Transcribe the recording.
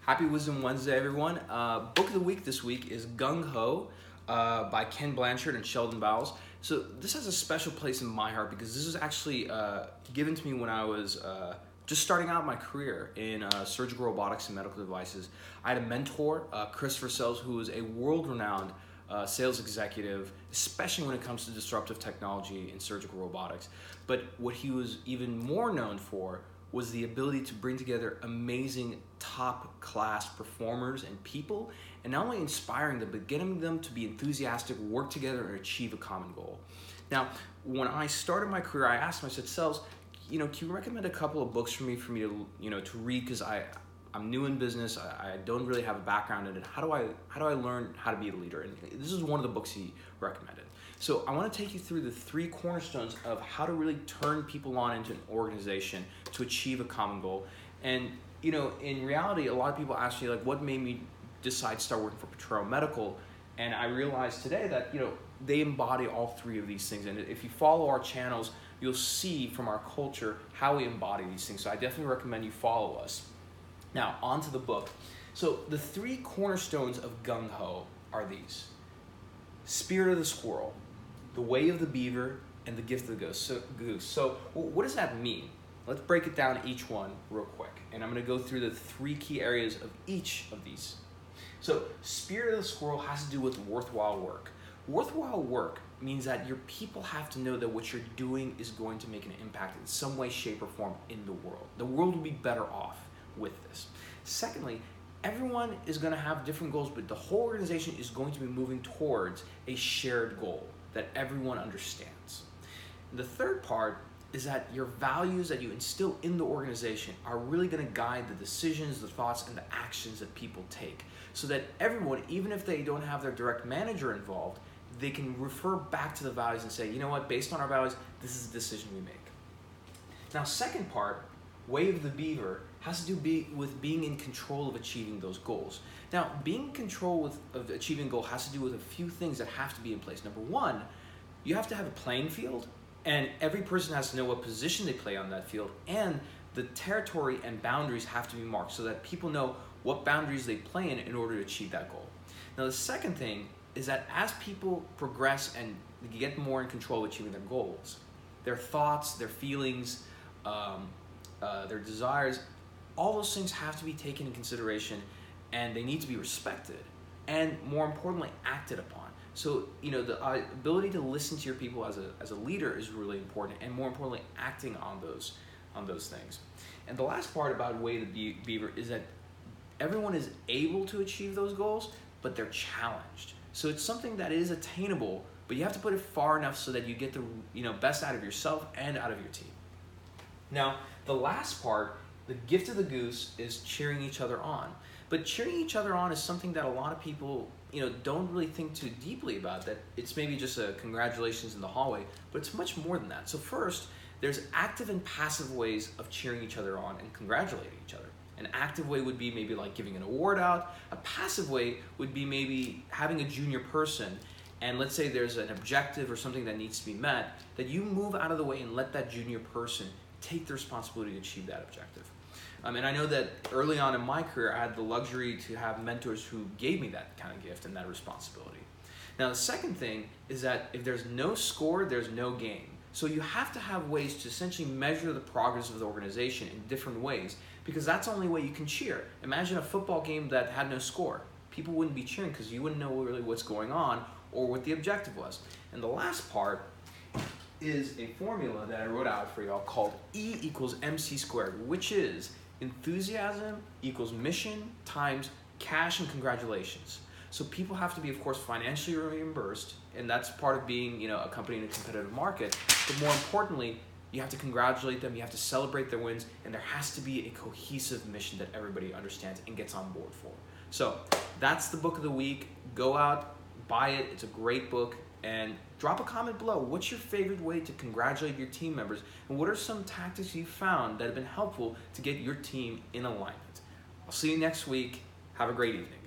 Happy Wisdom Wednesday, everyone. Book of the week this week is Gung Ho by Ken Blanchard and Sheldon. So this has a special place in my heart because this was actually given to me when I was just starting out my career in surgical robotics and medical devices. I had a mentor, Christopher Sells, who was a world-renowned sales executive, especially when it comes to disruptive technology in surgical robotics. But what he was even more known for was the ability to bring together amazing top-class performers and people, and not only inspiring them, but getting them to be enthusiastic, work together, and achieve a common goal. Now, when I started my career, I asked him, I said, Sells, can you recommend a couple of books for me to, to read? Because I'm new in business, I don't really have a background in it. How do I learn how to be a leader? And this is one of the books he recommended. So I want to take you through the 3 cornerstones of how to really turn people on into an organization to achieve a common goal. And in reality, a lot of people ask me, like, what made me decide to start working for Potrero Medical? And I realized today that they embody all 3 of these things. And if you follow our channels, you'll see from our culture how we embody these things. So I definitely recommend you follow us. Now, on to the book. So the 3 cornerstones of Gung Ho are these: Spirit of the Squirrel, the Way of the Beaver, and the Gift of the Goose. So what does that mean? Let's break it down each one real quick. And I'm going to go through the 3 key areas of each of these. So Spirit of the Squirrel has to do with worthwhile work. Worthwhile work means that your people have to know that what you're doing is going to make an impact in some way, shape, or form in the world. The world will be better off with this. Secondly, everyone is going to have different goals, but the whole organization is going to be moving towards a shared goal that everyone understands. And the third part is that your values that you instill in the organization are really going to guide the decisions, the thoughts, and the actions that people take, so that everyone, even if they don't have their direct manager involved, they can refer back to the values and say, you know what, based on our values, this is the decision we make. Now, second part, Way of the Beaver, has to do with being in control of achieving those goals. Now, being in control of achieving a goal has to do with a few things that have to be in place. Number one, you have to have a playing field, and every person has to know what position they play on that field, and the territory and boundaries have to be marked so that people know what boundaries they play in order to achieve that goal. Now, the second thing is that as people progress and get more in control of achieving their goals, their thoughts, their feelings, their desires, all those things have to be taken in consideration, and they need to be respected, and more importantly, acted upon. So, the ability to listen to your people as a leader is really important, and more importantly, acting on those things. And the last part about Way of the Beaver is that everyone is able to achieve those goals, but they're challenged. So it's something that is attainable, but you have to put it far enough so that you get the best out of yourself and out of your team. Now, the last part, the Gift of the Goose, is cheering each other on. But cheering each other on is something that a lot of people don't really think too deeply about, that it's maybe just a congratulations in the hallway, but it's much more than that. So first, there's active and passive ways of cheering each other on and congratulating each other. An active way would be maybe like giving an award out. A passive way would be maybe having a junior person, and let's say there's an objective or something that needs to be met, that you move out of the way and let that junior person take the responsibility to achieve that objective. And I know that early on in my career, I had the luxury to have mentors who gave me that kind of gift and that responsibility. Now, the second thing is that if there's no score, there's no game. So you have to have ways to essentially measure the progress of the organization in different ways, because that's the only way you can cheer. Imagine a football game that had no score. People wouldn't be cheering because you wouldn't know really what's going on or what the objective was. And the last part is a formula that I wrote out for y'all called E equals MC squared, which is enthusiasm equals mission times cash and congratulations. So people have to be, of course, financially reimbursed, and that's part of being, a company in a competitive market. But more importantly, you have to congratulate them, you have to celebrate their wins, and there has to be a cohesive mission that everybody understands and gets on board for. So that's the book of the week. Go out, buy it. It's a great book. And drop a comment below. What's your favorite way to congratulate your team members? And what are some tactics you found that have been helpful to get your team in alignment? I'll see you next week. Have a great evening.